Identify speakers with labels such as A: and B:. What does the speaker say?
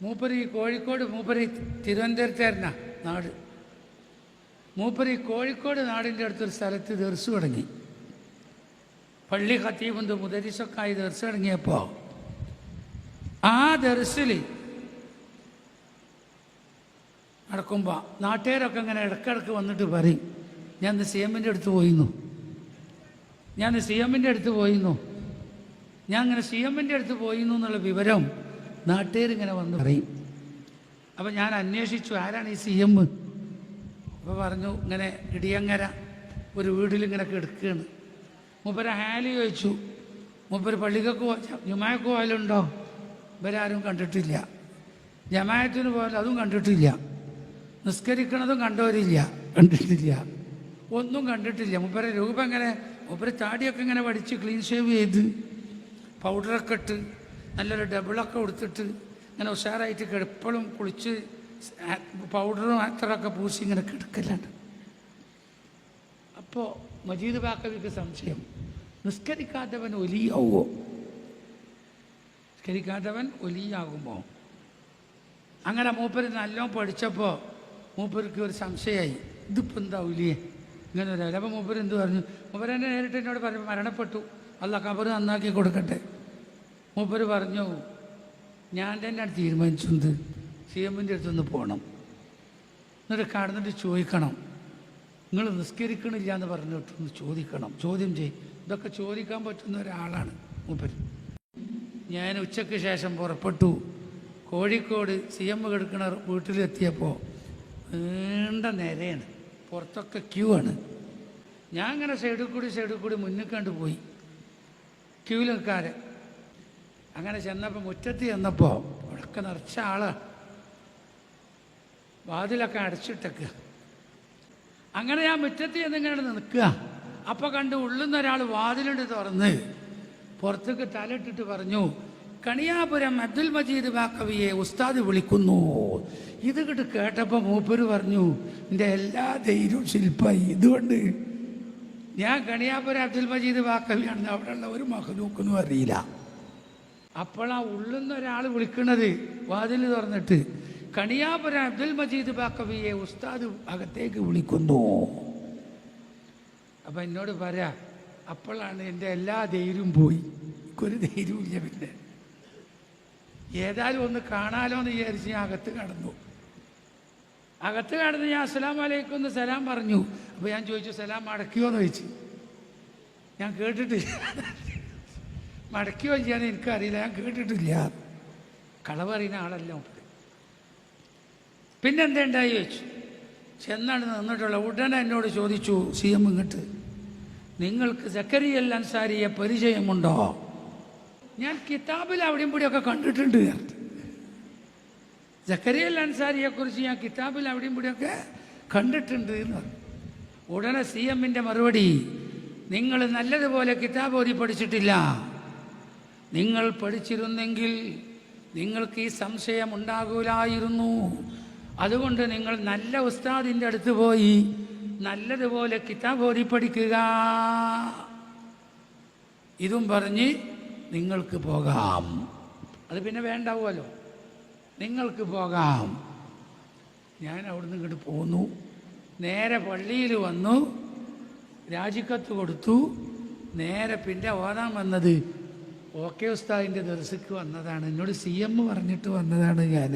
A: മൂപ്പര് കോഴിക്കോട്, മൂപ്പര് തിരുവനന്തപുരത്തായിരുന്ന നാട്. മൂപ്പര് കോഴിക്കോട് നാടിൻ്റെ അടുത്തൊരു സ്ഥലത്ത് ദർസ് തുടങ്ങി. പള്ളി ഖത്തീബുണ്ട് മുദരിസൊക്കെ ആയി ദർസ് തുടങ്ങിയപ്പോൾ ആ ദർസിൽ നടക്കുമ്പോൾ നാട്ടുകാരൊക്കെ ഇങ്ങനെ ഇടക്കിടക്ക് വന്നിട്ട് പറയും, ഞാൻ ഇന്ന് സി എമ്മിൻ്റെ അടുത്ത് പോയിരുന്നു, ഞാൻ സി എമ്മിൻ്റെ അടുത്ത് പോയിരുന്നു, ഞാൻ ഇങ്ങനെ സി എമ്മിൻ്റെ അടുത്ത് പോയിരുന്നു എന്നുള്ള വിവരം നാട്ടുകാരിങ്ങനെ വന്ന് പറയും. അപ്പം ഞാൻ അന്വേഷിച്ചു ആരാണ് ഈ സി എം. അപ്പോൾ പറഞ്ഞു ഇങ്ങനെ ഇടിയങ്ങര ഒരു വീട്ടിലിങ്ങനെ കിടക്കുകയാണ്. മൂപ്പര് ഹാലി ചോദിച്ചു, മൂപ്പര് പള്ളിക്കൊക്കെ ജുമായക്ക് പോയാലുണ്ടോ? ഇവരാരും കണ്ടിട്ടില്ല. ജമായത്തിന് പോയാലും അതും കണ്ടിട്ടില്ല. നിസ്കരിക്കണതും കണ്ടിട്ടില്ല, ഒന്നും കണ്ടിട്ടില്ല. മൂപ്പരെ രൂപം ഇങ്ങനെ, മൂപ്പര് താടിയൊക്കെ ഇങ്ങനെ വടിച്ച് ക്ലീൻ ഷേവ് ചെയ്ത് പൗഡറൊക്കെ ഇട്ട് നല്ലൊരു ഡബിളൊക്കെ കൊടുത്തിട്ട് ഇങ്ങനെ ഉഷാറായിട്ട് എപ്പോഴും കുളിച്ച് പൗഡറും അത്രയൊക്കെ പൂശി ഇങ്ങനെ കിടക്കലാണ്. അപ്പോൾ മജീദ് ബാക്കവിക്ക് സംശയം, നിസ്കരിക്കാത്തവൻ ഒലിയാവുമോ? നിസ്കരിക്കാത്തവൻ ഒലിയാകുമോ? അങ്ങനെ മൂപ്പര് നല്ലോണം പഠിച്ചപ്പോൾ മൂപ്പർക്ക് ഒരു സംശയമായി, ഇതിപ്പോൾ എന്താ ഒലിയെ ഇങ്ങനെ വരാം. അപ്പോൾ മൂപ്പര് എന്ത് പറഞ്ഞു? മൂപ്പര് എന്നെ നേരിട്ട് എന്നോട് പറഞ്ഞു, മരണപ്പെട്ടു, അല്ലാഹ് ഖബർ നന്നാക്കി കൊടുക്കട്ടെ. മൂപ്പര് പറഞ്ഞു, ഞാൻ തന്നെയാണ് തീരുമാനിച്ചത് സി എമ്മിൻ്റെ അടുത്തൊന്ന് പോകണം, എന്നിട്ട് കടന്നിട്ട് ചോദിക്കണം, നിങ്ങൾ നിസ്കരിക്കണില്ല എന്ന് പറഞ്ഞിട്ടൊന്ന് ചോദിക്കണം, ചോദ്യം ചെയ്യും. ഇതൊക്കെ ചോദിക്കാൻ പറ്റുന്ന ഒരാളാണ് മൂപ്പര്. ഞാൻ ഉച്ചയ്ക്ക് ശേഷം പുറപ്പെട്ടു. കോഴിക്കോട് സി എം കിടക്കുന്ന വീട്ടിലെത്തിയപ്പോൾ നീണ്ട നിരയാണ്, പുറത്തൊക്കെ ക്യൂ ആണ്. ഞാൻ അങ്ങനെ സൈഡിൽ കൂടി മുന്നിൽ കണ്ടു പോയി ക്യൂവിൽ നിൽക്കാതെ. അങ്ങനെ ചെന്നപ്പോൾ മുറ്റത്ത് ചെന്നപ്പോൾ അവിടെയൊക്കെ നിറച്ച ആളാണ്, വാതിലൊക്കെ അടച്ചിട്ടേക്കുക. അങ്ങനെ ഞാൻ മുറ്റത്ത് ചെന്നിങ്ങനെ നിൽക്കുക. അപ്പോൾ കണ്ട് ഉള്ളിൽ നിന്നൊരാൾ വാതിലിട്ട് തുറന്ന് പുറത്തേക്ക് തലയിട്ടിട്ട് പറഞ്ഞു, കണിയാപുരം അബ്ദുൽ മജീദ് ബാക്കവിയെ ഉസ്താദ് വിളിക്കുന്നു. ഇത് കേട്ടപ്പോൾ മൂപ്പര് പറഞ്ഞു, എൻ്റെ എല്ലാ ധൈര്യവും ശില്പായി. ഇതുകൊണ്ട് ഞാൻ കണിയാപുരം അബ്ദുൽ മജീദ് ബാക്കവിയാണെന്ന് അവിടെയുള്ള ഒരു മഹ്ലൂക്കൊന്നും അറിയില്ല. അപ്പോഴാ ഉള്ളിൽ നിന്നൊരാൾ വിളിക്കുന്നത് വാതിൽ തുറന്നിട്ട്, കണിയാപുരം അബ്ദുൽ മജീദ് ബാക്കവിയെ ഉസ്താദ് അകത്തേക്ക് വിളിക്കുന്നു. അപ്പം എന്നോട് പറയാ, അപ്പോഴാണ് എൻ്റെ എല്ലാ ധൈര്യവും പോയി, ഒരു ധൈര്യവും ഇല്ല. പിന്നെ ഏതായാലും ഒന്ന് കാണാലോ എന്ന് വിചാരിച്ച് ഞാൻ അകത്ത് കടന്നു ഞാൻ അസ്സലാമു അലൈക്കും എന്ന് സലാം പറഞ്ഞു. അപ്പോൾ ഞാൻ ചോദിച്ചു, സലാം മടക്കിയോ എന്ന് ചോദിച്ചു. ഞാൻ കേട്ടിട്ടില്ല, മടക്കിയോ ചെയ്യാന്ന് എനിക്കറിയില്ല, ഞാൻ കേട്ടിട്ടില്ല. കളവറിയുന്ന ആളല്ല. പിന്നെന്തുണ്ടായി ചോദിച്ചു. ചെന്നാണ് നിന്നിട്ടുള്ള ഉടനെ എന്നോട് ചോദിച്ചു, സി എം ഇങ്ങോട്ട്, നിങ്ങൾക്ക് സക്കരിയൽ അൻസാരിയെ പരിചയമുണ്ടോ? ഞാൻ കിതാബിൽ അവിടെയും കൂടിയൊക്കെ കണ്ടിട്ടുണ്ട്. സക്കരിയൽ അൻസാരിയെക്കുറിച്ച് ഞാൻ കിതാബിൽ അവിടെയും കൂടിയൊക്കെ കണ്ടിട്ടുണ്ട് എന്ന് പറഞ്ഞു. ഉടനെ സി എമ്മിൻ്റെ മറുപടി, നിങ്ങൾ നല്ലതുപോലെ കിതാബ് ഓതി പഠിച്ചിട്ടില്ല. നിങ്ങൾ പഠിച്ചിരുന്നെങ്കിൽ നിങ്ങൾക്ക് ഈ സംശയം ഉണ്ടാകൂലായിരുന്നു. അതുകൊണ്ട് നിങ്ങൾ നല്ല ഉസ്താദിൻ്റെ അടുത്ത് പോയി നല്ലതുപോലെ കിതാബ് ഓതി പഠിക്കുക. ഇതും പറഞ്ഞ് നിങ്ങൾക്ക് പോകാം. അത് പിന്നെ വേണ്ടാവുമല്ലോ, നിങ്ങൾക്ക് പോകാം. ഞാൻ അവിടുന്ന് ഇങ്ങോട്ട് പോന്നു. നേരെ പള്ളിയിൽ വന്നു, രാജിക്കത്ത് കൊടുത്തു. നേരെ പിന്നെ ഓതാൻ വന്നത് ഓക്കെ ഉസ്താദിൻ്റെ ദർസിക്ക് വന്നതാണ്. എന്നോട് സി എം പറഞ്ഞിട്ട് വന്നതാണ് ഞാൻ.